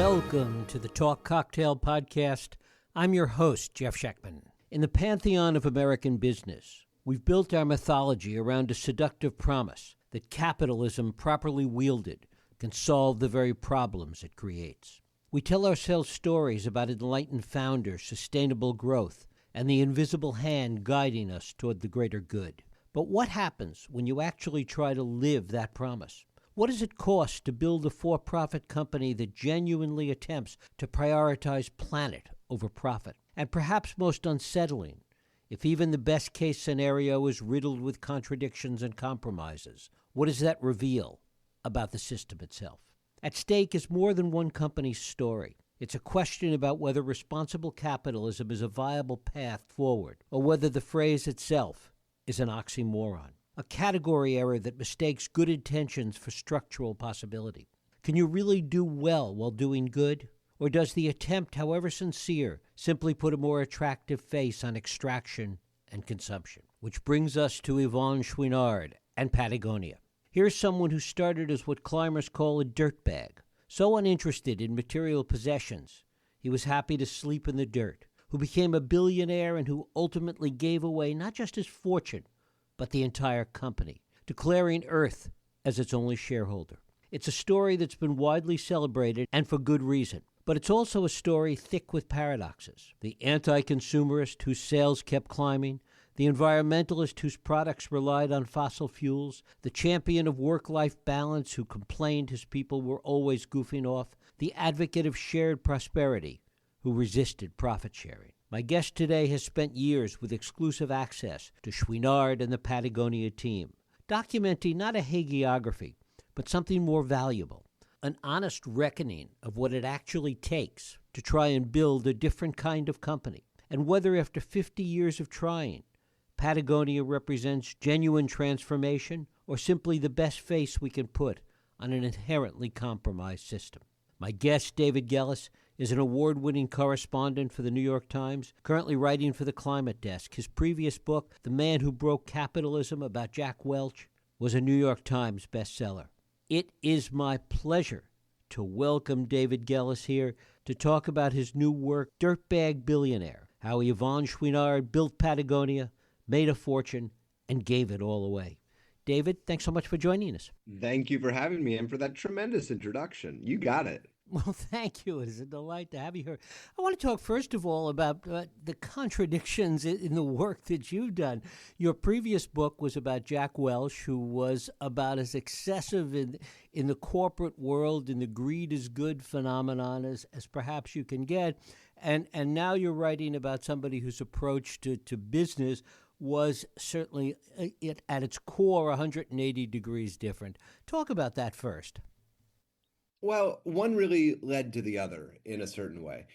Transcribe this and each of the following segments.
Welcome to the Talk Cocktail Podcast. I'm your host, Jeff Schechtman. In the pantheon of American business, we've built our mythology around a seductive promise that capitalism, properly wielded, can solve the very problems it creates. We tell ourselves stories about enlightened founders, sustainable growth, and the invisible hand guiding us toward the greater good. But what happens when you actually try to live that promise? What does it cost to build a for-profit company that genuinely attempts to prioritize planet over profit? And perhaps most unsettling, if even the best-case scenario is riddled with contradictions and compromises, what does that reveal about the system itself? At stake is more than one company's story. It's a question about whether responsible capitalism is a viable path forward, or whether the phrase itself is an oxymoron, a category error that mistakes good intentions for structural possibility. Can you really do well while doing good? Or does the attempt, however sincere, simply put a more attractive face on extraction and consumption? Which brings us to Yvonne Chouinard and Patagonia. Here's someone who started as what climbers call a dirtbag, so uninterested in material possessions, he was happy to sleep in the dirt, who became a billionaire and who ultimately gave away not just his fortune, but the entire company, declaring Earth as its only shareholder. It's a story that's been widely celebrated, and for good reason. But it's also a story thick with paradoxes. The anti-consumerist whose sales kept climbing, the environmentalist whose products relied on fossil fuels, the champion of work-life balance who complained his people were always goofing off, the advocate of shared prosperity who resisted profit sharing. My guest today has spent years with exclusive access to Chouinard and the Patagonia team, documenting not a hagiography, but something more valuable, an honest reckoning of what it actually takes to try and build a different kind of company, and whether after 50 years of trying, Patagonia represents genuine transformation or simply the best face we can put on an inherently compromised system. My guest, David Gellis, is an award-winning correspondent for the New York Times, currently writing for the Climate Desk. His previous book, The Man Who Broke Capitalism, about Jack Welch, was a New York Times bestseller. It is my pleasure to welcome David Gellis here to talk about his new work, Dirtbag Billionaire, how Yvonne Chouinard built Patagonia, made a fortune, and gave it all away. David, thanks so much for joining us. Thank you for having me and for that tremendous introduction. You got it. Well, thank you. It is a delight to have you here. I want to talk, first of all, about the contradictions in the work that you've done. Your previous book was about Jack Welch, who was about as excessive in the corporate world, in the greed is good phenomenon as perhaps you can get. And now you're writing about somebody whose approach to business was certainly, at its core, 180 degrees different. Talk about that first. Well, one really led to the other in a certain way.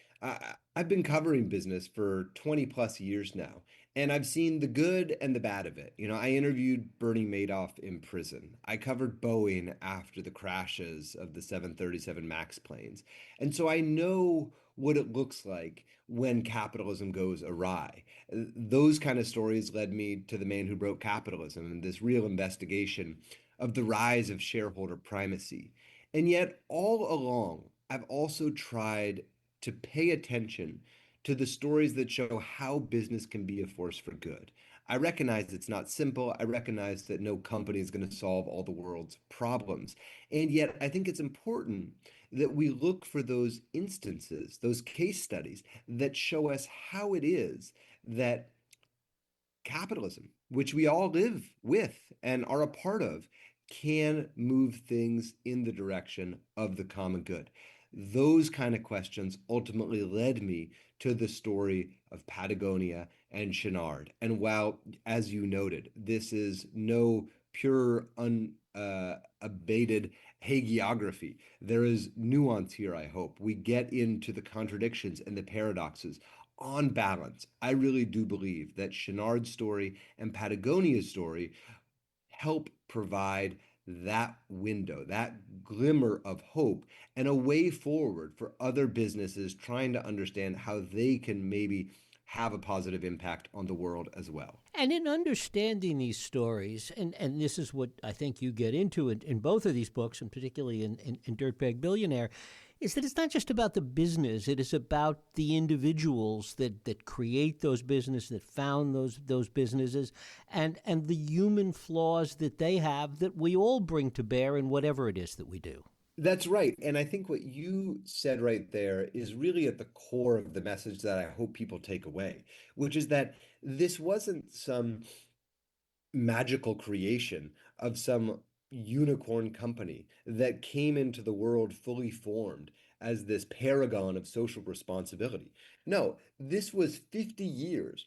I've been covering business for 20 plus years now, and I've seen the good and the bad of it. I interviewed Bernie Madoff in prison. I covered Boeing after the crashes of the 737 MAX planes. And so I know what it looks like when capitalism goes awry. Those kind of stories led me to The Man Who Broke Capitalism and this real investigation of the rise of shareholder primacy. And yet, all along, I've also tried to pay attention to the stories that show how business can be a force for good. I recognize it's not simple. I recognize that no company is going to solve all the world's problems. And yet, I think it's important that we look for those instances, those case studies that show us how it is that capitalism, which we all live with and are a part of, can move things in the direction of the common good. Those kind of questions ultimately led me to the story of Patagonia and Chouinard. And while, as you noted, this is no pure, unabated hagiography, there is nuance here, I hope. We get into the contradictions and the paradoxes. On balance, I really do believe that Chouinard's story and Patagonia's story help provide that window, that glimmer of hope, and a way forward for other businesses trying to understand how they can maybe have a positive impact on the world as well. And in understanding these stories, and this is what I think you get into in both of these books, and particularly in Dirtbag Billionaire, is that it's not just about the business. It is about the individuals that create those businesses, that found those businesses, and the human flaws that they have that we all bring to bear in whatever it is that we do. That's right. And I think what you said right there is really at the core of the message that I hope people take away, which is that this wasn't some magical creation of some unicorn company that came into the world fully formed as this paragon of social responsibility. No, this was 50 years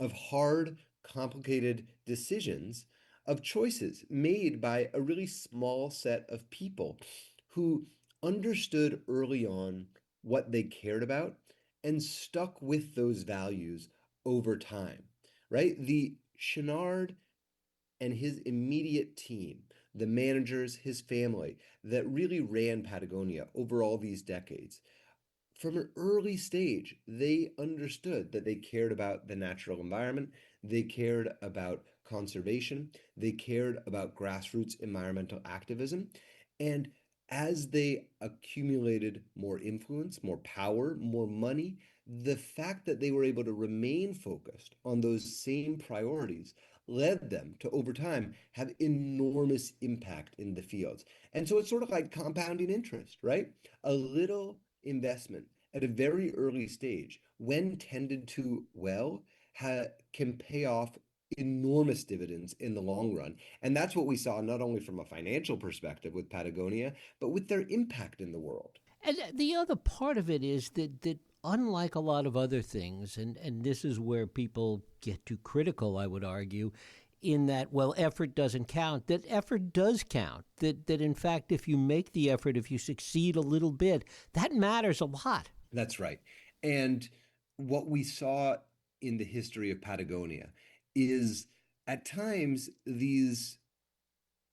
of hard, complicated decisions, of choices made by a really small set of people who understood early on what they cared about and stuck with those values over time, right? The Chouinard and his immediate team, the managers, his family that really ran Patagonia over all these decades, from an early stage, they understood that they cared about the natural environment, they cared about conservation, they cared about grassroots environmental activism. And as they accumulated more influence, more power, more money, the fact that they were able to remain focused on those same priorities led them to, over time, have enormous impact in the fields. And so it's sort of like compounding interest, right? A little investment at a very early stage, when tended to well, can pay off enormous dividends in the long run. And that's what we saw not only from a financial perspective with Patagonia, but with their impact in the world. And the other part of it is that unlike a lot of other things, and this is where people get too critical, I would argue, in that, well, effort doesn't count, that effort does count, that in fact, if you make the effort, if you succeed a little bit, that matters a lot. That's right. And what we saw in the history of Patagonia is at times these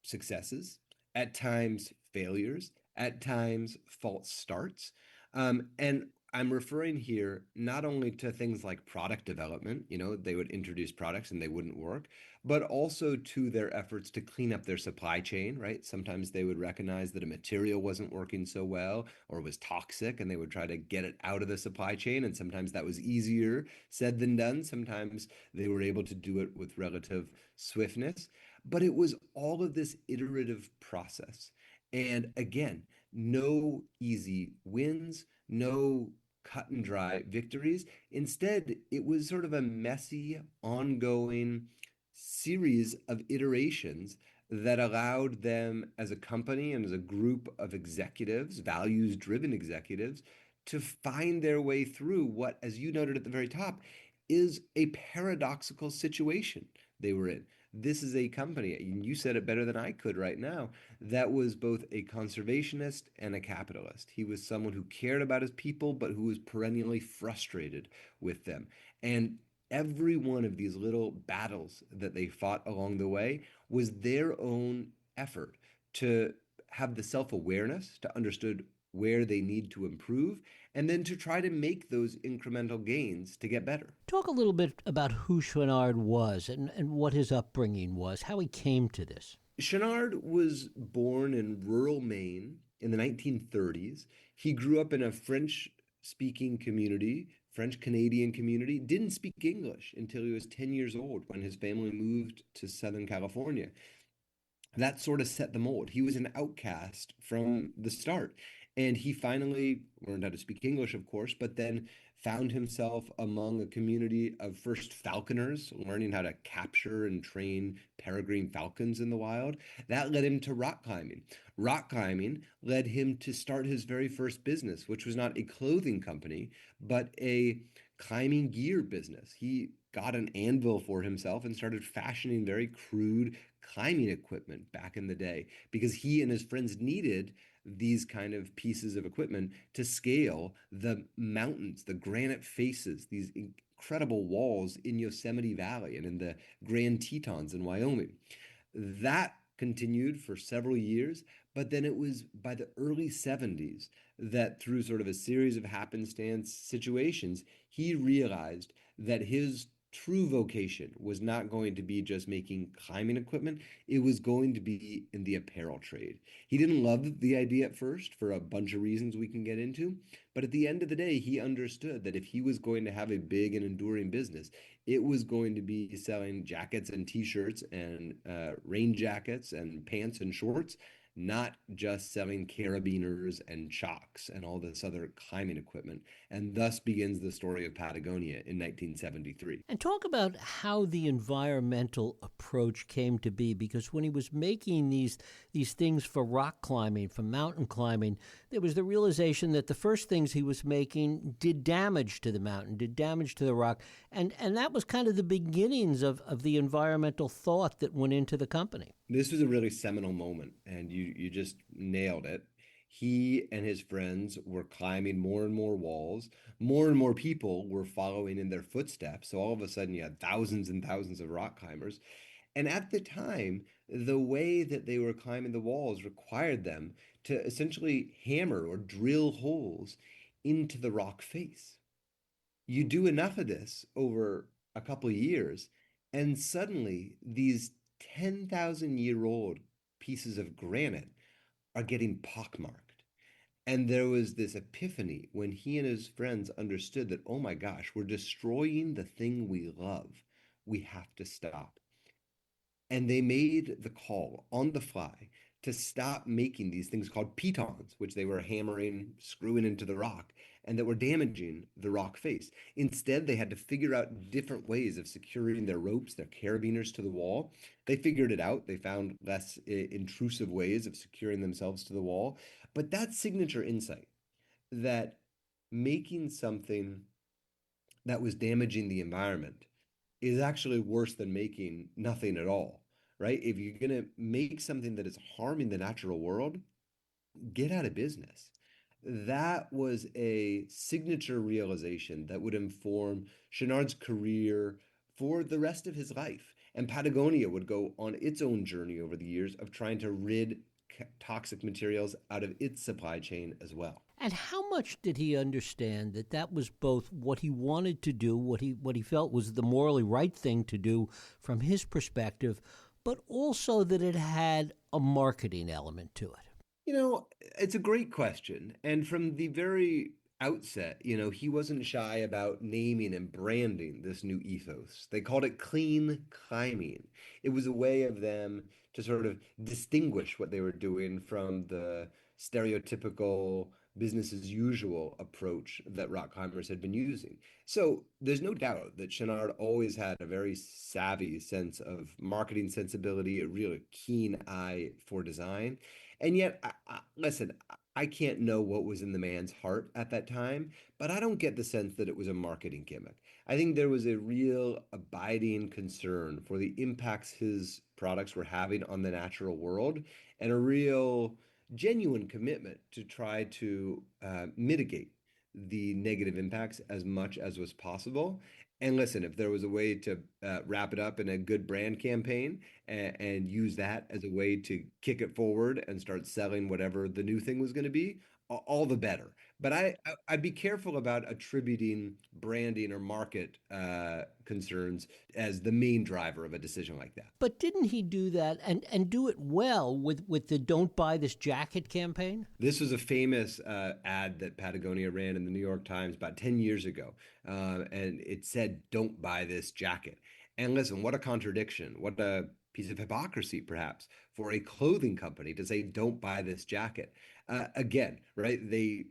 successes, at times failures, at times false starts. And I'm referring here not only to things like product development, they would introduce products and they wouldn't work, but also to their efforts to clean up their supply chain, right? Sometimes they would recognize that a material wasn't working so well or was toxic and they would try to get it out of the supply chain. And sometimes that was easier said than done. Sometimes they were able to do it with relative swiftness. But it was all of this iterative process. And again, no easy wins, no cut and dry victories. Instead, it was sort of a messy, ongoing series of iterations that allowed them as a company and as a group of executives, values-driven executives, to find their way through what, as you noted at the very top, is a paradoxical situation they were in. This is a company, and you said it better than I could right now, that was both a conservationist and a capitalist. He was someone who cared about his people, but who was perennially frustrated with them. And every one of these little battles that they fought along the way was their own effort to have the self-awareness to understand where they need to improve, and then to try to make those incremental gains to get better. Talk a little bit about who Chouinard was and what his upbringing was, how he came to this. Chouinard was born in rural Maine in the 1930s. He grew up in a French-speaking community, French-Canadian community, didn't speak English until he was 10 years old when his family moved to Southern California. That sort of set the mold. He was an outcast from the start. And he finally learned how to speak English, of course, but then found himself among a community of first falconers, learning how to capture and train peregrine falcons in the wild. That led him to rock climbing. Rock climbing led him to start his very first business, which was not a clothing company, but a climbing gear business. He got an anvil for himself and started fashioning very crude climbing equipment back in the day because he and his friends needed these kind of pieces of equipment to scale the mountains, the granite faces, these incredible walls in Yosemite Valley and in the Grand Tetons in Wyoming. That continued for several years, but then it was by the early 70s that through sort of a series of happenstance situations, he realized that his true vocation was not going to be just making climbing equipment. It was going to be in the apparel trade. He didn't love the idea at first for a bunch of reasons we can get into, but at the end of the day, he understood that if he was going to have a big and enduring business, it was going to be selling jackets and t-shirts and rain jackets and pants and shorts, not just selling carabiners and chocks and all this other climbing equipment. And thus begins the story of Patagonia in 1973. And talk about how the environmental approach came to be, because when he was making these things for rock climbing, for mountain climbing, there was the realization that the first things he was making did damage to the mountain, did damage to the rock, and that was kind of the beginnings of the environmental thought that went into the company. This was a really seminal moment, and you just nailed it. He and his friends were climbing more and more walls. More and more people were following in their footsteps. So all of a sudden, you had thousands and thousands of rock climbers. And at the time, the way that they were climbing the walls required them to essentially hammer or drill holes into the rock face. You do enough of this over a couple of years, and suddenly these 10,000-year-old pieces of granite are getting pockmarked. And there was this epiphany when he and his friends understood that, oh my gosh, we're destroying the thing we love. We have to stop. And they made the call on the fly to stop making these things called pitons, which they were hammering, screwing into the rock, and that were damaging the rock face. Instead, they had to figure out different ways of securing their ropes, their carabiners to the wall. They figured it out. They found less intrusive ways of securing themselves to the wall. But that signature insight that making something that was damaging the environment is actually worse than making nothing at all, right? If you're going to make something that is harming the natural world, get out of business. That was a signature realization that would inform Chouinard's career for the rest of his life. And Patagonia would go on its own journey over the years of trying to rid toxic materials out of its supply chain as well. And how much did he understand that that was both what he wanted to do, what he felt was the morally right thing to do from his perspective, but also that it had a marketing element to it? It's a great question. And from the very outset, he wasn't shy about naming and branding this new ethos. They called it clean climbing. It was a way of them to sort of distinguish what they were doing from the stereotypical business as usual approach that rock climbers had been using. So there's no doubt that Chouinard always had a very savvy sense of marketing sensibility, a really keen eye for design. And yet, listen, I can't know what was in the man's heart at that time, but I don't get the sense that it was a marketing gimmick. I think there was a real abiding concern for the impacts his products were having on the natural world and a real genuine commitment to try to mitigate the negative impacts as much as was possible. And listen, if there was a way to wrap it up in a good brand campaign and use that as a way to kick it forward and start selling whatever the new thing was going to be, all the better. But I'd be careful about attributing branding or market concerns as the main driver of a decision like that. But didn't he do that and do it well with the Don't Buy This Jacket campaign? This was a famous ad that Patagonia ran in the New York Times about 10 years ago. And it said, "Don't buy this jacket." And listen, what a contradiction. What a piece of hypocrisy, perhaps, for a clothing company to say, "Don't buy this jacket." Again, right? They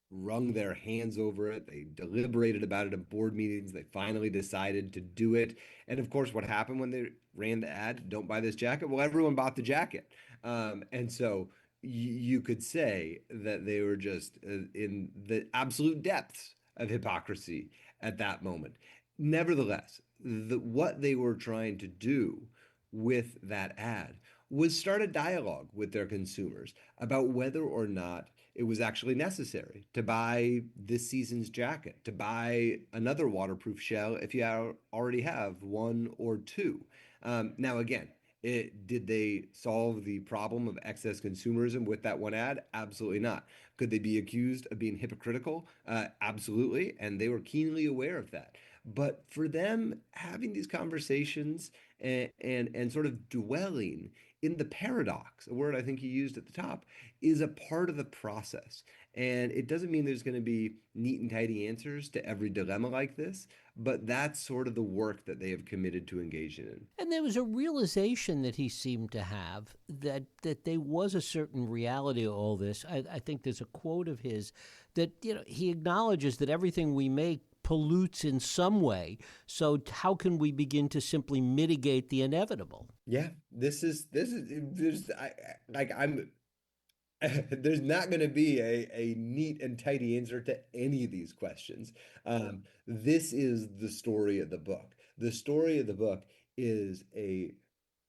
wrung their hands over it. They deliberated about it at board meetings. They finally decided to do it. And of course, what happened when they ran the ad, "Don't buy this jacket"? Well, everyone bought the jacket. And so you could say that they were just in the absolute depths of hypocrisy at that moment. Nevertheless, what they were trying to do with that ad was start a dialogue with their consumers about whether or not it was actually necessary to buy this season's jacket, to buy another waterproof shell if you already have one or two. Now, again, did they solve the problem of excess consumerism with that one ad? Absolutely not. Could they be accused of being hypocritical? Absolutely. And they were keenly aware of that. But for them, having these conversations and sort of dwelling in the paradox, a word I think you used at the top, is a part of the process. And it doesn't mean there's going to be neat and tidy answers to every dilemma like this, but that's sort of the work that they have committed to engaging in. And there was a realization that he seemed to have that there was a certain reality to all this. I think there's a quote of his that he acknowledges that everything we make pollutes in some way. So how can we begin to simply mitigate the inevitable? Yeah, this is there's like I'm there's not going to be a neat and tidy answer to any of these questions. This is the story of the book. The story of the book is a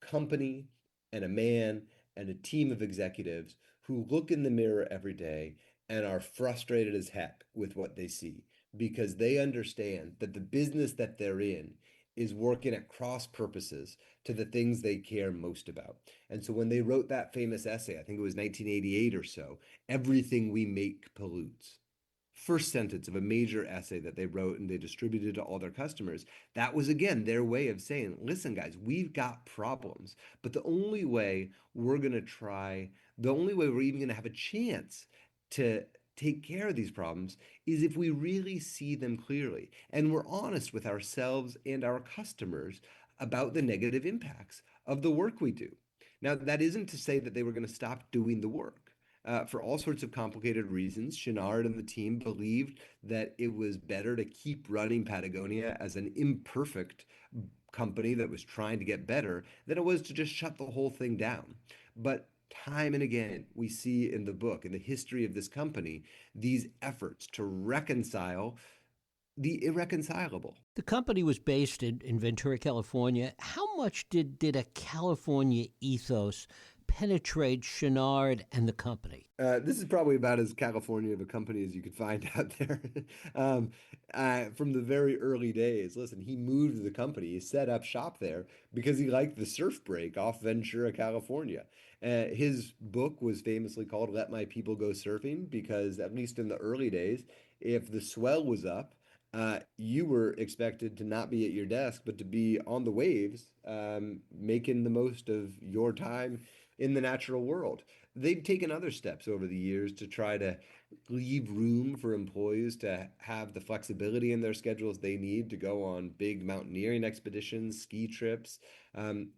company and a man and a team of executives who look in the mirror every day and are frustrated as heck with what they see because they understand that the business that they're in is working at cross purposes to the things they care most about. And so when they wrote that famous essay, I think it was 1988 or so, everything we make pollutes. First sentence of a major essay that they wrote and they distributed to all their customers. That was again their way of saying, listen, guys, we've got problems, but the only way we're going to try, the only way we're even going to have a chance to take care of these problems is if we really see them clearly and we're honest with ourselves and our customers about the negative impacts of the work we do. Now, that isn't to say that they were going to stop doing the work. For all sorts of complicated reasons, Chouinard and the team believed that it was better to keep running Patagonia as an imperfect company that was trying to get better than it was to just shut the whole thing down. But time and again, we see in the book, in the history of this company, these efforts to reconcile the irreconcilable. The company was based in Ventura, California. How much did a California ethos penetrate Chouinard and the company? This is probably about as California of a company as you could find out there. um, from the very early days, listen, he moved the company, he set up shop there because he liked the surf break off Ventura, California. His book was famously called Let My People Go Surfing because, at least in the early days, if the swell was up, you were expected to not be at your desk, but to be on the waves, making the most of your time in the natural world. They've taken other steps over the years to try to leave room for employees to have the flexibility in their schedules they need to go on big mountaineering expeditions, ski trips.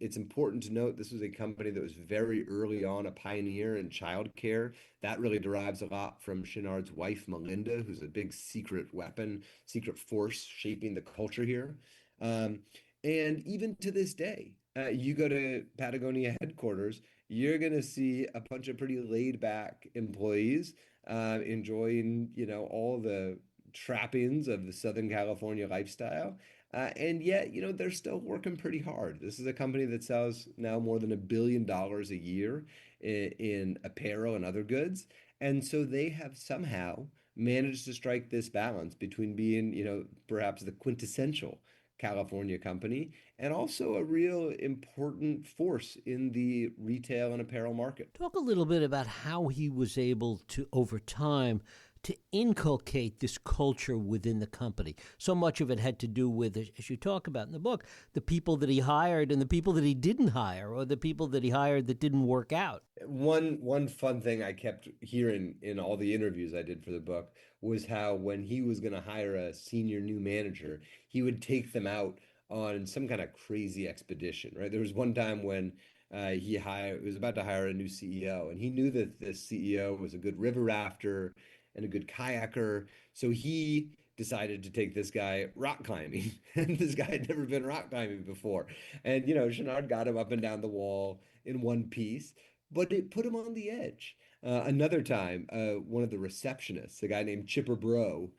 It's important to note this was a company that was very early on a pioneer in childcare. That really derives a lot from Chouinard's wife, Melinda, who's a big secret weapon, secret force shaping the culture here. And even to this day, you go to Patagonia headquarters, you're going to see a bunch of pretty laid back employees enjoying, all the trappings of the Southern California lifestyle. And yet, they're still working pretty hard. This is a company that sells now more than $1 billion a year in apparel and other goods. And so they have somehow managed to strike this balance between being, perhaps the quintessential California company and also a real important force in the retail and apparel market. Talk a little bit about how he was able to, over time, to inculcate this culture within the company. So much of it had to do with, as you talk about in the book, the people that he hired and the people that he didn't hire, or the people that he hired that didn't work out. One fun thing I kept hearing in all the interviews I did for the book was how when he was going to hire a senior new manager, he would take them out on some kind of crazy expedition, right? There was one time when he was about to hire a new CEO, and he knew that this CEO was a good river rafter and a good kayaker. So he decided to take this guy rock climbing. And this guy had never been rock climbing before. And, Chouinard got him up and down the wall in one piece, but it put him on the edge. Another time, one of the receptionists, a guy named Chipper Bro,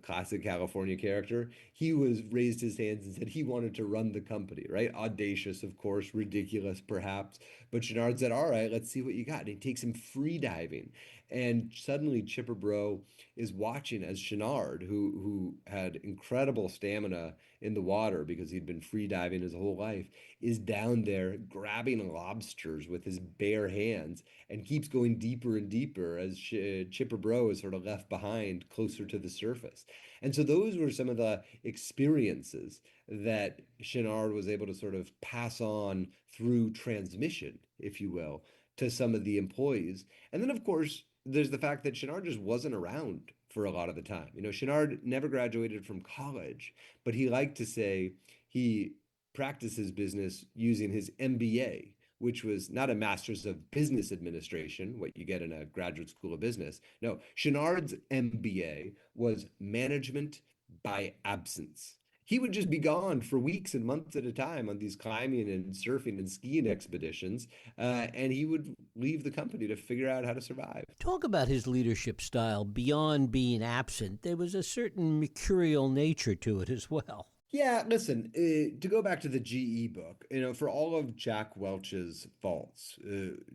classic California character, he was raised his hands and said he wanted to run the company, right? Audacious, of course, ridiculous, perhaps. But Chouinard said, all right, let's see what you got. And he takes him free diving. And suddenly Chipper Bro is watching as Chouinard, who had incredible stamina in the water because he'd been free diving his whole life, is down there grabbing lobsters with his bare hands and keeps going deeper and deeper as Chipper Bro is sort of left behind closer to the surface. And so those were some of the experiences that Chouinard was able to sort of pass on through transmission, if you will, to some of the employees. And then, of course, there's the fact that Chouinard just wasn't around for a lot of the time. Chouinard never graduated from college, but he liked to say he practiced his business using his MBA, which was not a master's of business administration, what you get in a graduate school of business. No, Chouinard's MBA was management by absence. He would just be gone for weeks and months at a time on these climbing and surfing and skiing expeditions, and he would leave the company to figure out how to survive. Talk about his leadership style. Beyond being absent, there was a certain mercurial nature to it as well. Yeah, listen, to go back to the GE book, for all of Jack Welch's faults,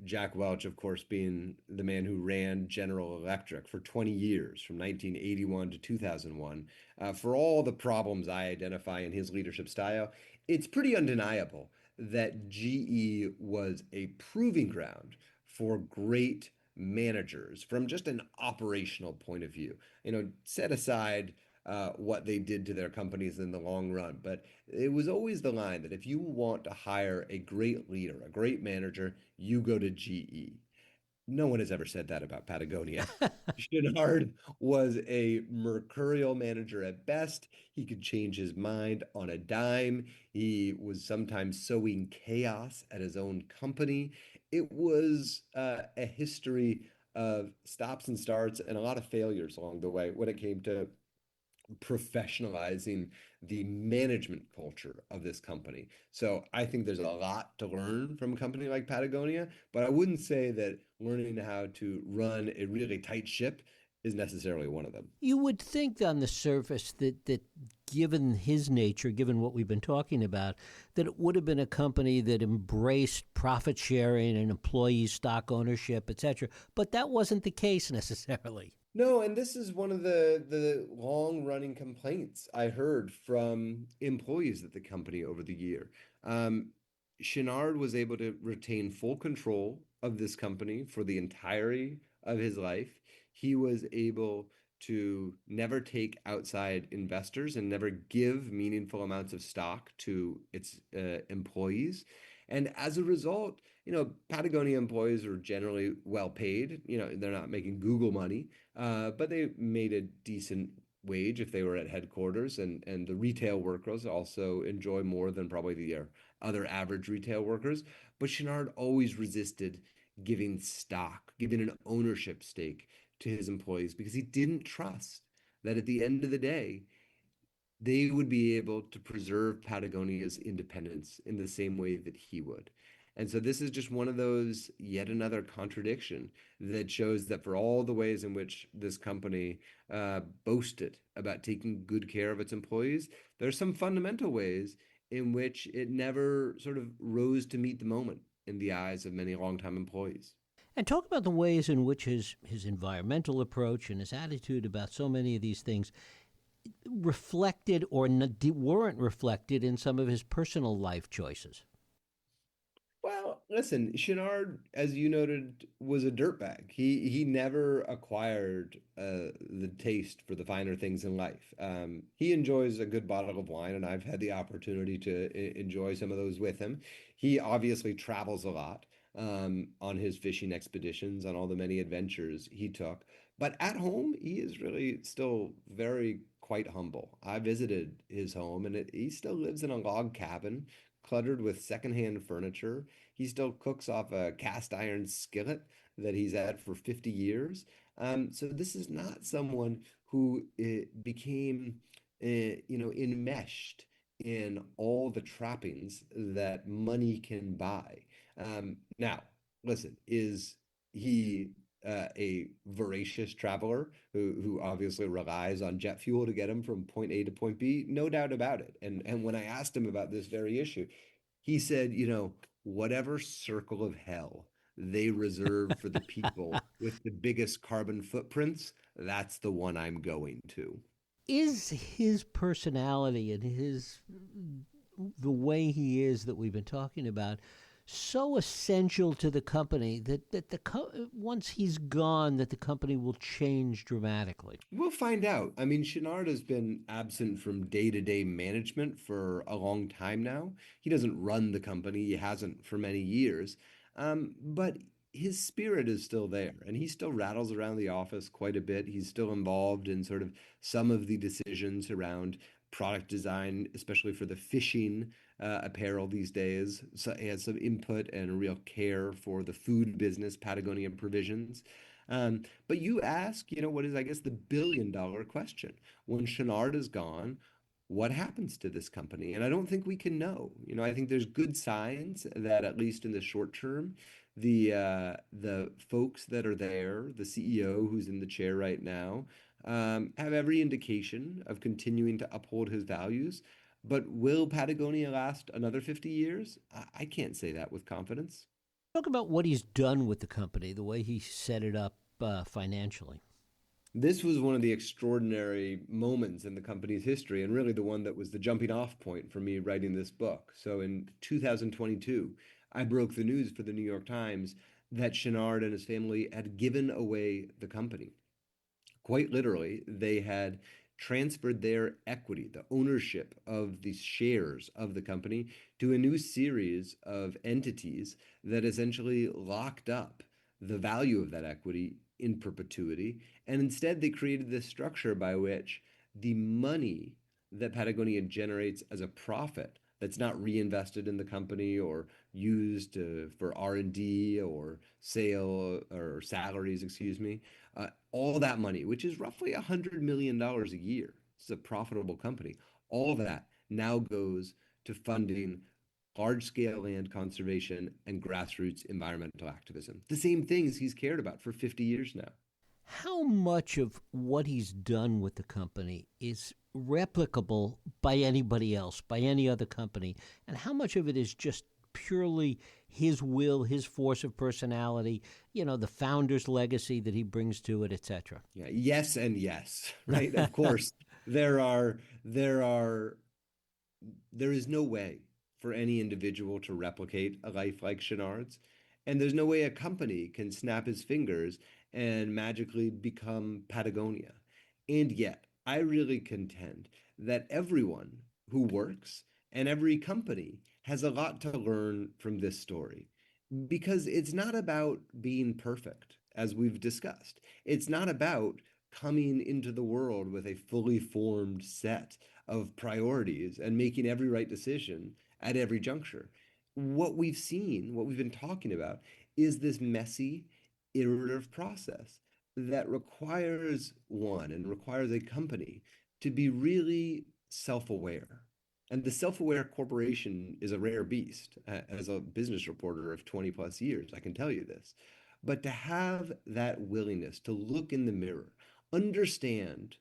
Jack Welch, of course, being the man who ran General Electric for 20 years, from 1981 to 2001, for all the problems I identify in his leadership style, it's pretty undeniable that GE was a proving ground for great managers from just an operational point of view. Set aside what they did to their companies in the long run. But it was always the line that if you want to hire a great leader, a great manager, you go to GE. No one has ever said that about Patagonia. Chouinard was a mercurial manager at best. He could change his mind on a dime. He was sometimes sowing chaos at his own company. It was a history of stops and starts and a lot of failures along the way when it came to professionalizing the management culture of this company. So I think there's a lot to learn from a company like Patagonia, but I wouldn't say that learning how to run a really tight ship is necessarily one of them. You would think on the surface that given his nature, given what we've been talking about, that it would have been a company that embraced profit sharing and employee stock ownership, etc. But that wasn't the case necessarily. No, and this is one of the long-running complaints I heard from employees at the company over the year. Chouinard was able to retain full control of this company for the entirety of his life. He was able to never take outside investors and never give meaningful amounts of stock to its employees. And as a result, Patagonia employees are generally well paid. They're not making Google money, but they made a decent wage if they were at headquarters. And the retail workers also enjoy more than probably the other average retail workers. But Chouinard always resisted giving stock, giving an ownership stake to his employees because he didn't trust that at the end of the day, they would be able to preserve Patagonia's independence in the same way that he would. And so this is just one of those, yet another contradiction that shows that for all the ways in which this company boasted about taking good care of its employees, there are some fundamental ways in which it never sort of rose to meet the moment in the eyes of many longtime employees. And talk about the ways in which his environmental approach and his attitude about so many of these things reflected or weren't reflected in some of his personal life choices. Well, listen, Chouinard, as you noted, was a dirtbag. He never acquired the taste for the finer things in life. He enjoys a good bottle of wine, and I've had the opportunity to enjoy some of those with him. He obviously travels a lot on his fishing expeditions, on all the many adventures he took. But at home, he is really still very quite humble. I visited his home, and he still lives in a log cabin cluttered with secondhand furniture. He still cooks off a cast iron skillet that he's had for 50 years. So this is not someone who became, enmeshed in all the trappings that money can buy. Now, listen, is he a voracious traveler who obviously relies on jet fuel to get him from point A to point B? No doubt about it. And when I asked him about this very issue, he said, whatever circle of hell they reserve for the people with the biggest carbon footprints, that's the one I'm going to. Is his personality and his the way he is that we've been talking about so essential to the company that once he's gone that the company will change dramatically? We'll find out. I mean, Chouinard has been absent from day-to-day management for a long time now. He doesn't run the company, he hasn't for many years. But his spirit is still there, and he still rattles around the office quite a bit. He's still involved in sort of some of the decisions around product design, especially for the fishing apparel these days. So he has some input and a real care for the food business, Patagonia Provisions. But you ask, what is, I guess, the billion-dollar question. When Chouinard is gone, what happens to this company? And I don't think we can know. I think there's good signs that at least in the short term, the folks that are there, the CEO who's in the chair right now, have every indication of continuing to uphold his values. But will Patagonia last another 50 years? I can't say that with confidence. Talk about what he's done with the company, the way he set it up financially. This was one of the extraordinary moments in the company's history, and really the one that was the jumping off point for me writing this book. So in 2022, I broke the news for the New York Times that Chouinard and his family had given away the company. Quite literally, they had transferred their equity, the ownership of the shares of the company, to a new series of entities that essentially locked up the value of that equity in perpetuity. And instead, they created this structure by which the money that Patagonia generates as a profit that's not reinvested in the company or used for R&D or sale or salaries, excuse me, all that money, which is roughly $100 million a year. It's a profitable company. All of that now goes to funding large scale land conservation and grassroots environmental activism. The same things he's cared about for 50 years now. How much of what he's done with the company is replicable by anybody else, by any other company? And how much of it is just purely his will, his force of personality, the founder's legacy that he brings to it, etc.? Yeah, yes and yes, right? Of course, there are there are there is no way for any individual to replicate a life like Chouinard's, and there's no way a company can snap his fingers and magically become Patagonia. And yet, I really contend that everyone who works and every company has a lot to learn from this story because it's not about being perfect, as we've discussed. It's not about coming into the world with a fully formed set of priorities and making every right decision at every juncture. What we've seen, what we've been talking about, is this messy, iterative process that requires one and requires a company to be really self aware. And the self aware corporation is a rare beast. As a business reporter of 20 plus years, I can tell you this. But to have that willingness to look in the mirror, understand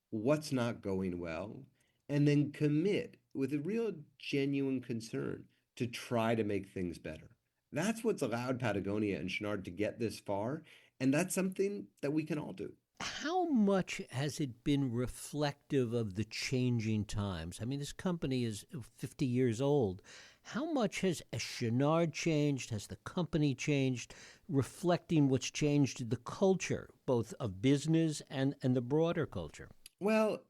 what's not going well, and then commit with a real genuine concern to try to make things better. That's what's allowed Patagonia and Chouinard to get this far, and that's something that we can all do. How much has it been reflective of the changing times? I mean, this company is 50 years old. How much has Chouinard changed? Has the company changed? Reflecting what's changed in the culture, both of business and the broader culture? Well,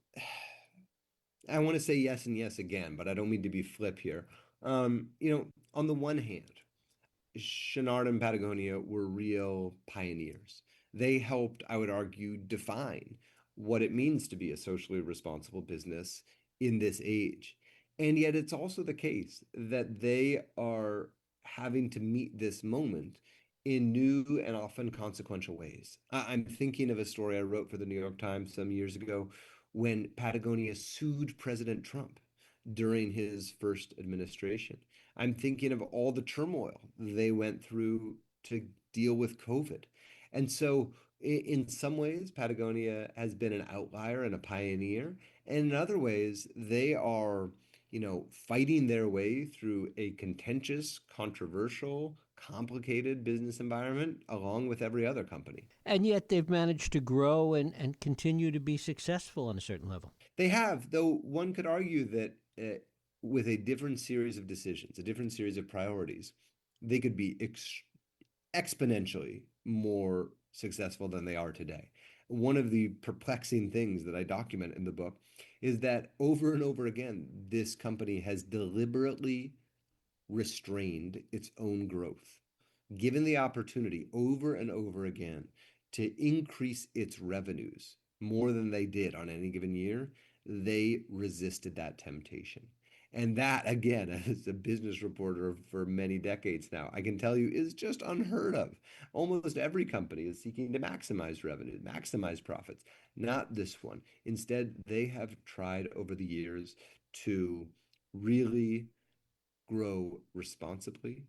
I want to say yes and yes again, but I don't mean to be flip here. On the one hand, Chouinard and Patagonia were real pioneers. They helped, I would argue, define what it means to be a socially responsible business in this age. And yet, it's also the case that they are having to meet this moment in new and often consequential ways. I'm thinking of a story I wrote for the New York Times some years ago when Patagonia sued President Trump during his first administration. I'm thinking of all the turmoil they went through to deal with COVID. And so, in some ways, Patagonia has been an outlier and a pioneer. And in other ways, they are fighting their way through a contentious, controversial, complicated business environment along with every other company. And yet they've managed to grow and continue to be successful on a certain level. They have, though one could argue that with a different series of decisions, a different series of priorities, they could be exponentially more successful than they are today. One of the perplexing things that I document in the book is that over and over again, this company has deliberately restrained its own growth, given the opportunity over and over again to increase its revenues more than they did on any given year. They resisted that temptation. And that, again, as a business reporter for many decades now, I can tell you is just unheard of. Almost every company is seeking to maximize revenue, maximize profits, not this one. Instead, they have tried over the years to really grow responsibly,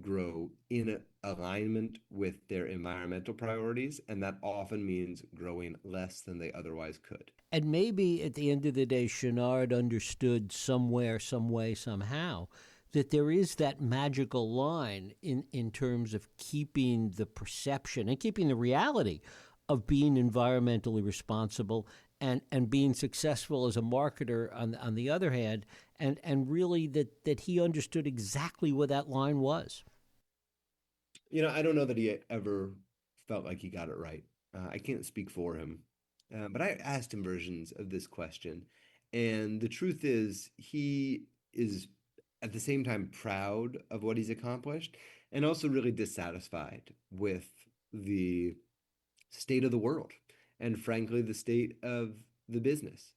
grow in alignment with their environmental priorities, and that often means growing less than they otherwise could. And maybe at the end of the day, Chouinard understood somewhere, some way, somehow, that there is that magical line in terms of keeping the perception and keeping the reality of being environmentally responsible and being successful as a marketer on the other hand, and really that he understood exactly where that line was. I don't know that he ever felt like he got it right. I can't speak for him. But I asked him versions of this question. And the truth is, he is at the same time proud of what he's accomplished and also really dissatisfied with the state of the world and, frankly, the state of the business.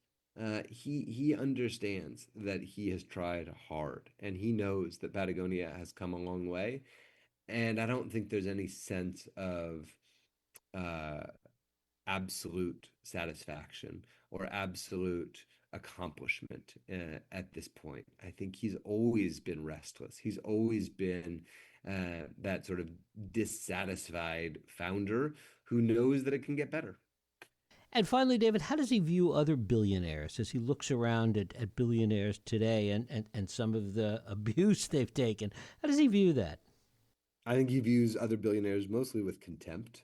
He understands that he has tried hard and he knows that Patagonia has come a long way. And I don't think there's any sense of absolute satisfaction or absolute accomplishment at this point. I think he's always been restless. He's always been that sort of dissatisfied founder who knows that it can get better. And finally, David, how does he view other billionaires as he looks around at billionaires today and some of the abuse they've taken? How does he view that? I think he views other billionaires mostly with contempt.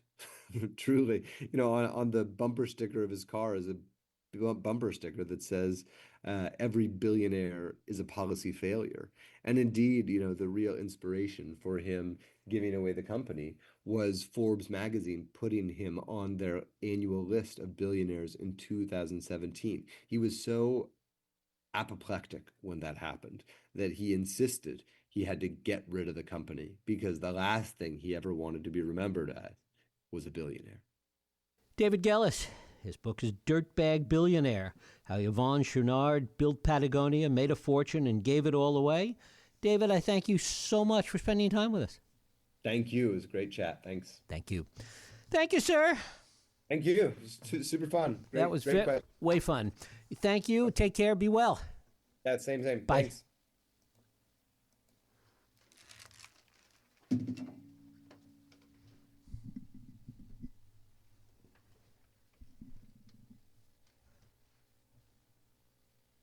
Truly, on the bumper sticker of his car is a bumper sticker that says, every billionaire is a policy failure. And indeed, the real inspiration for him giving away the company was Forbes magazine putting him on their annual list of billionaires in 2017. He was so apoplectic when that happened that he insisted he had to get rid of the company because the last thing he ever wanted to be remembered as was a billionaire. David Gellis. His book is Dirtbag Billionaire, How Yvonne Chouinard Built Patagonia, Made a Fortune, and Gave It All Away. David, I thank you so much for spending time with us. Thank you. It was a great chat. Thanks. Thank you. Thank you, sir. Thank you. It was super fun. That was way fun. Thank you. Take care. Be well. Yeah, same. Bye. Thanks.